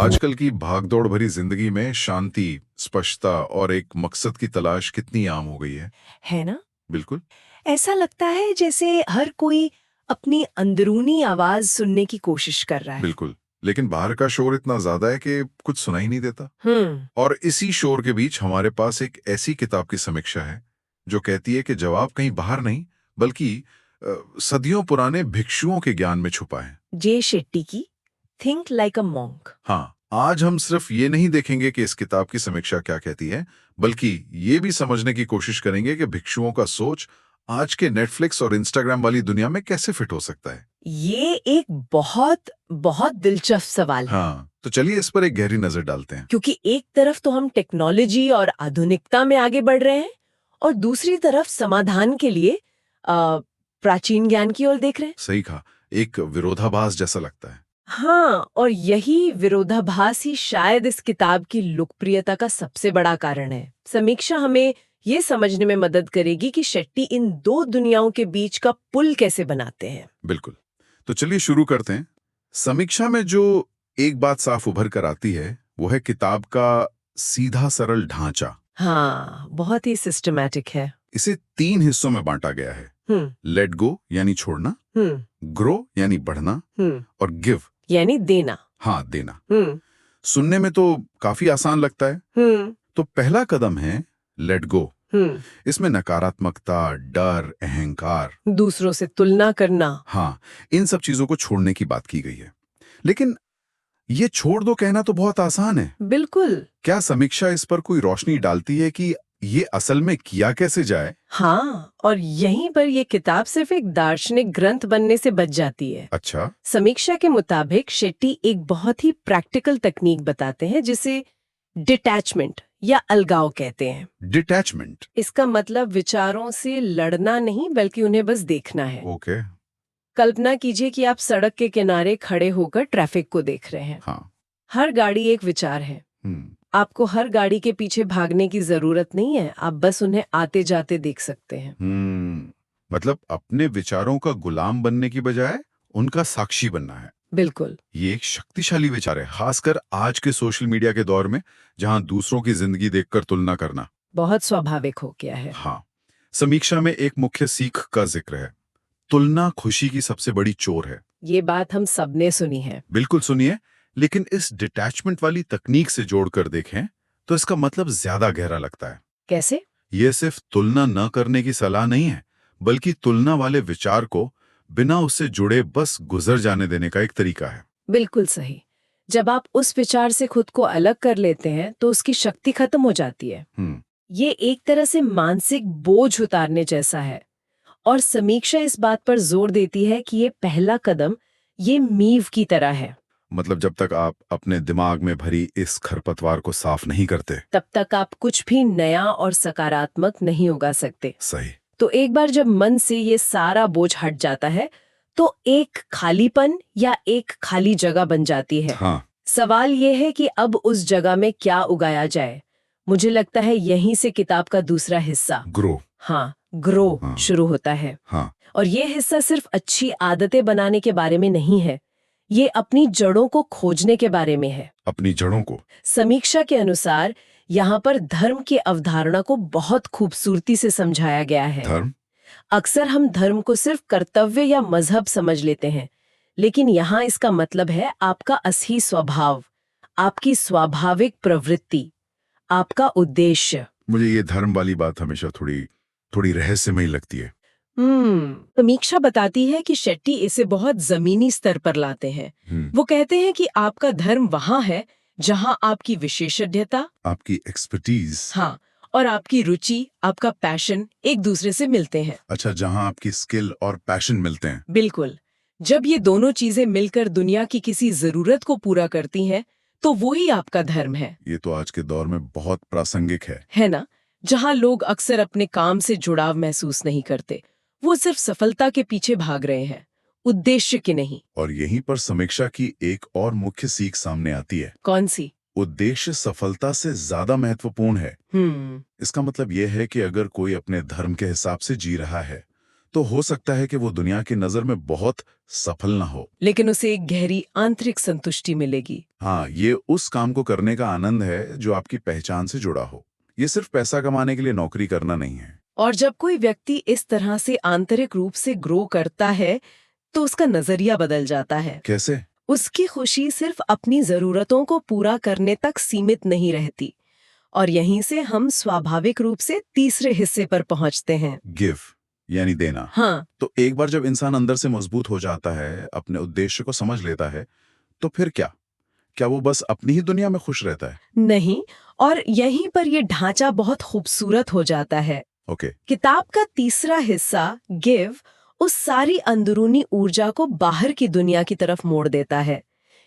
आजकल की भागदौड़ भरी जिंदगी में शांति, स्पष्टता और एक मकसद की तलाश कितनी आम हो गई है। है ना? बिल्कुल। ऐसा लगता है जैसे हर कोई अपनी अंदरूनी आवाज सुनने की कोशिश कर रहा है। बिल्कुल, लेकिन बाहर का शोर इतना ज्यादा है कि कुछ सुनाई नहीं देता। हम्म। और इसी शोर के बीच हमारे पास एक ऐसी किताब की समीक्षा है जो कहती है कि जवाब कहीं बाहर नहीं, बल्कि सदियों पुराने भिक्षुओं के ज्ञान में छुपा है। जे शेट्टी की थिंक लाइक अ मॉन्क। हाँ, आज हम सिर्फ ये नहीं देखेंगे कि इस किताब की समीक्षा क्या कहती है, बल्कि ये भी समझने की कोशिश करेंगे कि भिक्षुओं का सोच आज के नेटफ्लिक्स और इंस्टाग्राम वाली दुनिया में कैसे फिट हो सकता है। ये एक बहुत बहुत दिलचस्प सवाल है। हाँ, तो चलिए इस पर एक गहरी नजर डालते हैं। क्योंकि एक तरफ तो हम टेक्नोलॉजी और आधुनिकता में आगे बढ़ रहे हैं और दूसरी तरफ समाधान के लिए प्राचीन ज्ञान की ओर देख रहे हैं। सही कहा, एक विरोधाभास जैसा लगता है। हाँ, और यही विरोधाभास ही शायद इस किताब की लोकप्रियता का सबसे बड़ा कारण है। समीक्षा हमें ये समझने में मदद करेगी कि शेट्टी इन दो दुनियाओं के बीच का पुल कैसे बनाते हैं। बिल्कुल, तो चलिए शुरू करते हैं। समीक्षा में जो एक बात साफ उभर कर आती है वो है किताब का सीधा सरल ढांचा। हाँ, बहुत ही सिस्टमैटिक है। इसे 3 हिस्सों में बांटा गया है। हम्म। लेट गो यानी छोड़ना, हम्म। ग्रो यानी बढ़ना, और गिव यानी देना। हाँ देना। हम्म। सुनने में तो काफी आसान लगता है। हम्म। तो पहला कदम है लेट गो। हम्म। इसमें नकारात्मकता, डर, अहंकार, दूसरों से तुलना करना। हाँ, इन सब चीजों को छोड़ने की बात की गई है। लेकिन ये छोड़ दो कहना तो बहुत आसान है। बिल्कुल। क्या समीक्षा इस पर कोई रोशनी डालती है कि ये असल में किया कैसे जाए? हाँ, और यहीं पर ये किताब सिर्फ एक दार्शनिक ग्रंथ बनने से बच जाती है। अच्छा। समीक्षा के मुताबिक शेट्टी एक बहुत ही प्रैक्टिकल तकनीक बताते हैं जिसे डिटैचमेंट या अलगाव कहते हैं। डिटैचमेंट। इसका मतलब विचारों से लड़ना नहीं बल्कि उन्हें बस देखना है। ओके। कल्पना कीजिए कि आप सड़क के किनारे खड़े होकर ट्रैफिक को देख रहे हैं। हाँ। हर गाड़ी एक विचार है। आपको हर गाड़ी के पीछे भागने की जरूरत नहीं है, आप बस उन्हें आते जाते देख सकते हैं। मतलब अपने विचारों का गुलाम बनने की बजाय उनका साक्षी बनना है। बिल्कुल। ये एक शक्तिशाली विचार है, खासकर आज के सोशल मीडिया के दौर में जहां दूसरों की जिंदगी देखकर तुलना करना बहुत स्वाभाविक हो गया है। हाँ। समीक्षा में एक मुख्य सीख का जिक्र है। तुलना खुशी की सबसे बड़ी चोर है। ये बात हम सबने सुनी है। बिल्कुल सुनिए, लेकिन इस डिटैचमेंट वाली तकनीक से जोड़कर देखें तो इसका मतलब ज्यादा गहरा लगता है। कैसे? यह सिर्फ तुलना न करने की सलाह नहीं है, बल्कि तुलना वाले विचार को बिना उससे जुड़े बस गुजर जाने देने का एक तरीका है। बिल्कुल सही। जब आप उस विचार से खुद को अलग कर लेते हैं तो उसकी शक्ति खत्म हो जाती है। ये एक तरह से मानसिक बोझ उतारने जैसा है। और समीक्षा इस बात पर जोर देती है कि ये पहला कदम ये मीव की तरह है। मतलब जब तक आप अपने दिमाग में भरी इस खरपतवार को साफ नहीं करते, तब तक आप कुछ भी नया और सकारात्मक नहीं उगा सकते। सही। तो एक बार जब मन से ये सारा बोझ हट जाता है तो एक खालीपन या एक खाली जगह बन जाती है। हाँ। सवाल ये है कि अब उस जगह में क्या उगाया जाए। मुझे लगता है यहीं से किताब का दूसरा हिस्सा ग्रो। हाँ, ग्रो हाँ। शुरू होता है। हाँ। और ये हिस्सा सिर्फ अच्छी आदतें बनाने के बारे में नहीं है, ये अपनी जड़ों को खोजने के बारे में है। अपनी जड़ों को। समीक्षा के अनुसार यहाँ पर धर्म की अवधारणा को बहुत खूबसूरती से समझाया गया है। धर्म? अक्सर हम धर्म को सिर्फ कर्तव्य या मजहब समझ लेते हैं, लेकिन यहाँ इसका मतलब है आपका असली स्वभाव, आपकी स्वाभाविक प्रवृत्ति, आपका उद्देश्य। मुझे ये धर्म वाली बात हमेशा थोड़ी थोड़ी रहस्यमयी लगती है। समीक्षा बताती है कि शेट्टी इसे बहुत जमीनी स्तर पर लाते हैं। वो कहते हैं कि आपका धर्म वहाँ है जहाँ आपकी विशेषज्ञता, आपकी एक्सपर्टीज, हाँ, और आपकी रुचि, आपका पैशन एक दूसरे से मिलते हैं। अच्छा, जहाँ आपकी स्किल और पैशन मिलते हैं। बिल्कुल। जब ये दोनों चीजें मिलकर दुनिया की किसी जरूरत को पूरा करती हैं, तो वही आपका धर्म है। ये तो आज के दौर में बहुत प्रासंगिक है ना? जहाँ लोग अक्सर अपने काम से जुड़ाव महसूस नहीं करते, वो सिर्फ सफलता के पीछे भाग रहे हैं, उद्देश्य के नहीं। और यहीं पर समीक्षा की एक और मुख्य सीख सामने आती है। कौन सी? उद्देश्य सफलता से ज्यादा महत्वपूर्ण है। इसका मतलब यह है कि अगर कोई अपने धर्म के हिसाब से जी रहा है तो हो सकता है कि वो दुनिया की नजर में बहुत सफल ना हो, लेकिन उसे एक गहरी आंतरिक संतुष्टि मिलेगी। हाँ, ये उस काम को करने का आनंद है जो आपकी पहचान से जुड़ा हो। ये सिर्फ पैसा कमाने के लिए नौकरी करना नहीं है। और जब कोई व्यक्ति इस तरह से आंतरिक रूप से ग्रो करता है तो उसका नजरिया बदल जाता है। कैसे? उसकी खुशी सिर्फ अपनी जरूरतों को पूरा करने तक सीमित नहीं रहती। और यहीं से हम स्वाभाविक रूप से तीसरे हिस्से पर पहुंचते हैं। गिव, यानी देना। हाँ, तो एक बार जब इंसान अंदर से मजबूत हो जाता है, अपने उद्देश्य को समझ लेता है, तो फिर क्या? क्या वो बस अपनी ही दुनिया में खुश रहता है? नहीं, और यहीं पर यह ढांचा बहुत खूबसूरत हो जाता है। ओके। किताब का तीसरा हिस्सा गिव उस सारी अंदरूनी ऊर्जा को बाहर की दुनिया की तरफ मोड़ देता है।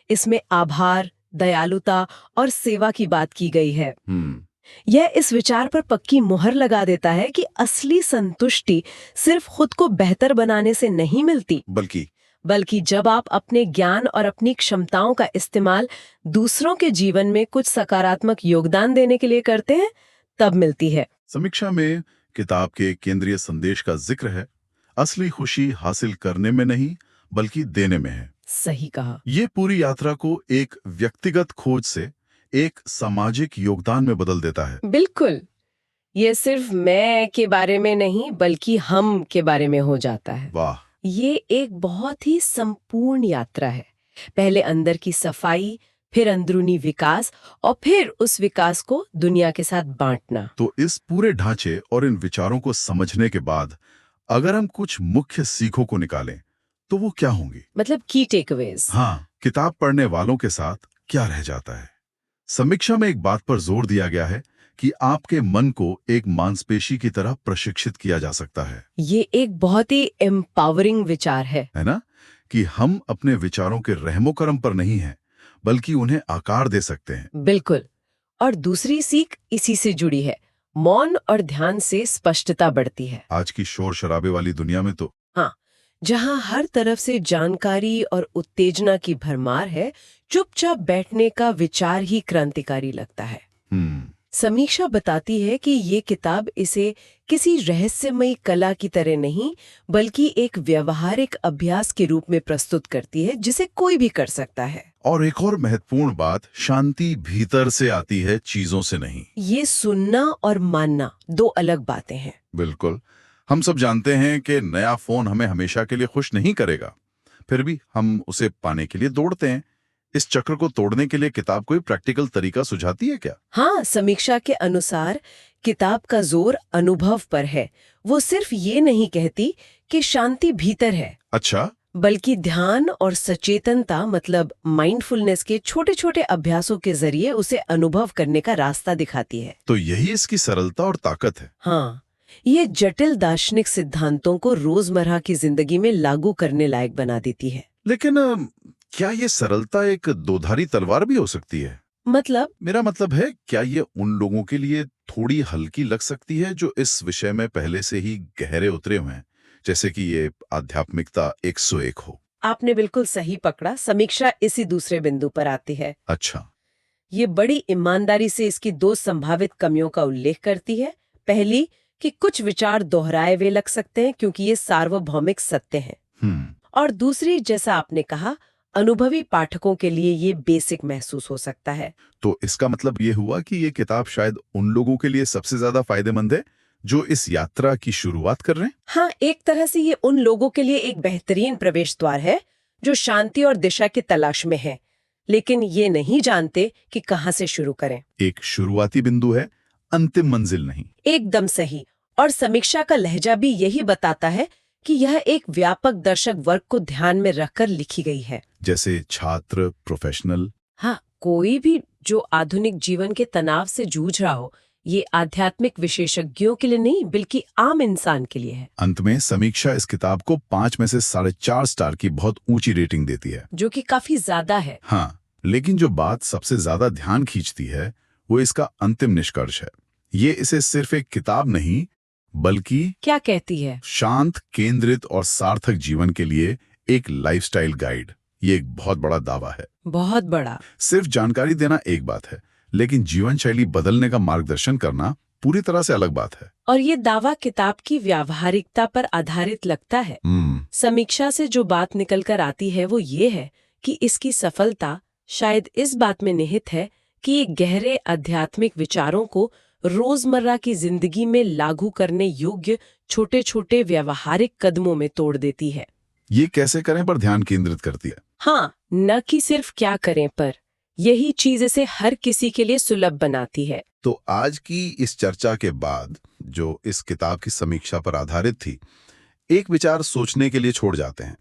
इसमें आभार, दयालुता और सेवा की बात की गई है। यह इस विचार पर पक्की मुहर लगा देता है कि असली संतुष्टि सिर्फ खुद को बेहतर बनाने से नहीं मिलती, बल्कि जब आप अपने ज्ञान और अपनी क्षमताओं का इस्तेमाल दूसरों के जीवन में कुछ सकारात्मक योगदान देने के लिए करते हैं, तब मिलती है। समीक्षा में किताब के केंद्रीय संदेश का जिक्र है, असली खुशी हासिल करने में नहीं, बल्कि देने में है। सही कहा। ये पूरी यात्रा को एक व्यक्तिगत खोज से एक सामाजिक योगदान में बदल देता है। बिल्कुल, ये सिर्फ मैं के बारे में नहीं, बल्कि हम के बारे में हो जाता है। वाह! ये एक बहुत ही संपूर्ण यात्रा है। पहले अंदर की सफाई, फिर अंदरूनी विकास, और फिर उस विकास को दुनिया के साथ बांटना। तो इस पूरे ढांचे और इन विचारों को समझने के बाद अगर हम कुछ मुख्य सीखों को निकालें, तो वो क्या होंगी? मतलब की टेकअवेज। हाँ, किताब पढ़ने वालों के साथ क्या रह जाता है? समीक्षा में एक बात पर जोर दिया गया है कि आपके मन को एक मांसपेशी की तरह प्रशिक्षित किया जा सकता है। ये एक बहुत ही एम्पावरिंग विचार है ना? कि हम अपने विचारों के रहमो करम पर नहीं हैं, बल्कि उन्हें आकार दे सकते हैं। बिल्कुल। और दूसरी सीख इसी से जुड़ी है। मौन और ध्यान से स्पष्टता बढ़ती है। आज की शोर शराबे वाली दुनिया में तो हाँ, जहाँ हर तरफ से जानकारी और उत्तेजना की भरमार है, चुपचाप बैठने का विचार ही क्रांतिकारी लगता है। समीक्षा बताती है कि ये किताब इसे किसी रहस्यमयी कला की तरह नहीं, बल्कि एक व्यवहारिक अभ्यास के रूप में प्रस्तुत करती है, जिसे कोई भी कर सकता है। और एक और महत्वपूर्ण बात, शांति भीतर से आती है, चीजों से नहीं। ये सुनना और मानना दो अलग बातें हैं। बिल्कुल। हम सब जानते हैं कि नया फोन हमें हमेशा के लिए खुश नहीं करेगा, फिर भी हम उसे पाने के लिए दौड़ते हैं। इस चक्र को तोड़ने के लिए किताब कोई प्रैक्टिकल तरीका सुझाती है क्या? हाँ, समीक्षा के अनुसार किताब का जोर अनुभव पर है। वो सिर्फ ये नहीं कहती कि शांति भीतर है। अच्छा। बल्कि ध्यान और सचेतनता, मतलब माइंडफुलनेस के छोटे छोटे अभ्यासों के जरिए उसे अनुभव करने का रास्ता दिखाती है। तो यही इसकी सरलता और ताकत है। हाँ, ये जटिल दार्शनिक सिद्धांतों को रोजमर्रा की जिंदगी में लागू करने लायक बना देती है। लेकिन क्या ये सरलता एक दोधारी तलवार भी हो सकती है? मतलब? मेरा मतलब है, क्या ये उन लोगों के लिए थोड़ी हल्की लग सकती है जो इस विषय में पहले से ही गहरे उतरे हुए हैं, जैसे कि ये आध्यात्मिकता 101 हो? आपने बिल्कुल सही पकड़ा। समीक्षा इसी दूसरे बिंदु पर आती है। अच्छा। ये बड़ी ईमानदारी से इसकी दो संभावित कमियों का उल्लेख करती है। पहली, कि कुछ विचार दोहराए हुए लग सकते हैं क्योंकि ये सार्वभौमिक सत्य हैं। और दूसरी, जैसा आपने कहा, अनुभवी पाठकों के लिए ये बेसिक महसूस हो सकता है। तो इसका मतलब ये हुआ कि ये किताब शायद उन लोगों के लिए सबसे ज्यादा फायदेमंद है जो इस यात्रा की शुरुआत कर रहे हैं। हाँ, एक तरह से ये उन लोगों के लिए एक बेहतरीन प्रवेश द्वार है जो शांति और दिशा की तलाश में है, लेकिन ये नहीं जानते कि कहाँ से शुरू करें। एक शुरुआती बिंदु है, अंतिम मंजिल नहीं। एकदम सही। और समीक्षा का लहजा भी यही बताता है कि यह एक व्यापक दर्शक वर्ग को ध्यान में रखकर लिखी गई है, जैसे छात्र, प्रोफेशनल। हाँ, कोई भी जो आधुनिक जीवन के तनाव से जूझ रहा हो। ये आध्यात्मिक विशेषज्ञों के लिए नहीं, बल्कि आम इंसान के लिए है। अंत में समीक्षा इस किताब को 5 में से 4.5 स्टार की बहुत ऊंची रेटिंग देती है, जो कि काफी ज्यादा है। हाँ, लेकिन जो बात सबसे ज्यादा ध्यान खींचती है वो इसका अंतिम निष्कर्ष है। ये इसे सिर्फ एक किताब नहीं, बल्कि क्या कहती है? शांत, केंद्रित और सार्थक जीवन के लिए एक लाइफस्टाइल गाइड। ये एक बहुत बड़ा दावा है। बहुत बड़ा। सिर्फ जानकारी देना एक बात है, लेकिन जीवन शैली बदलने का मार्गदर्शन करना पूरी तरह से अलग बात है। और ये दावा किताब की व्यावहारिकता पर आधारित लगता है। समीक्षा से जो बात निकल कर आती है वो ये है कि इसकी सफलता शायद इस बात में निहित है कि ये गहरे आध्यात्मिक विचारों को रोजमर्रा की जिंदगी में लागू करने योग्य छोटे छोटे व्यावहारिक कदमों में तोड़ देती है। ये कैसे करें पर ध्यान केंद्रित करती है। हाँ, न कि सिर्फ क्या करें पर। यही चीज इसे हर किसी के लिए सुलभ बनाती है। तो आज की इस चर्चा के बाद, जो इस किताब की समीक्षा पर आधारित थी, एक विचार सोचने के लिए छोड़ जाते हैं।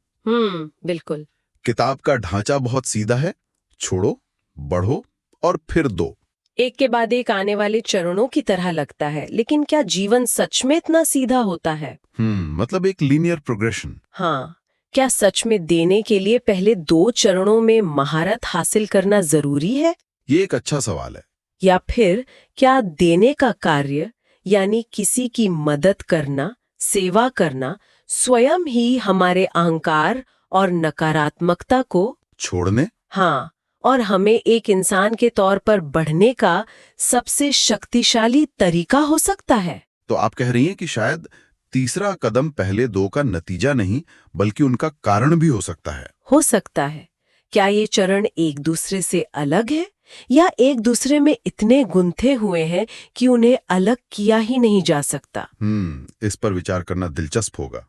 बिल्कुल। किताब का ढांचा बहुत सीधा है, छोड़ो, बढ़ो और फिर दो। एक के बाद एक आने वाले चरणों की तरह लगता है, लेकिन क्या जीवन सच में इतना सीधा होता है? मतलब एक लीनियर प्रोग्रेशन। हाँ, क्या सच में देने के लिए पहले 2 चरणों में महारत हासिल करना जरूरी है? ये एक अच्छा सवाल है। या फिर क्या देने का कार्य, यानी किसी की मदद करना, सेवा करना, स्वयं ही हमारे अहंकार और नकारात्मकता को छोड़ने? हाँ, और हमें एक इंसान के तौर पर बढ़ने का सबसे शक्तिशाली तरीका हो सकता है? तो आप कह रही हैं कि शायद तीसरा कदम पहले 2 का नतीजा नहीं, बल्कि उनका कारण भी हो सकता है। हो सकता है। क्या ये चरण एक दूसरे से अलग है या एक दूसरे में इतने गुंथे हुए हैं कि उन्हें अलग किया ही नहीं जा सकता? इस पर विचार करना दिलचस्प होगा।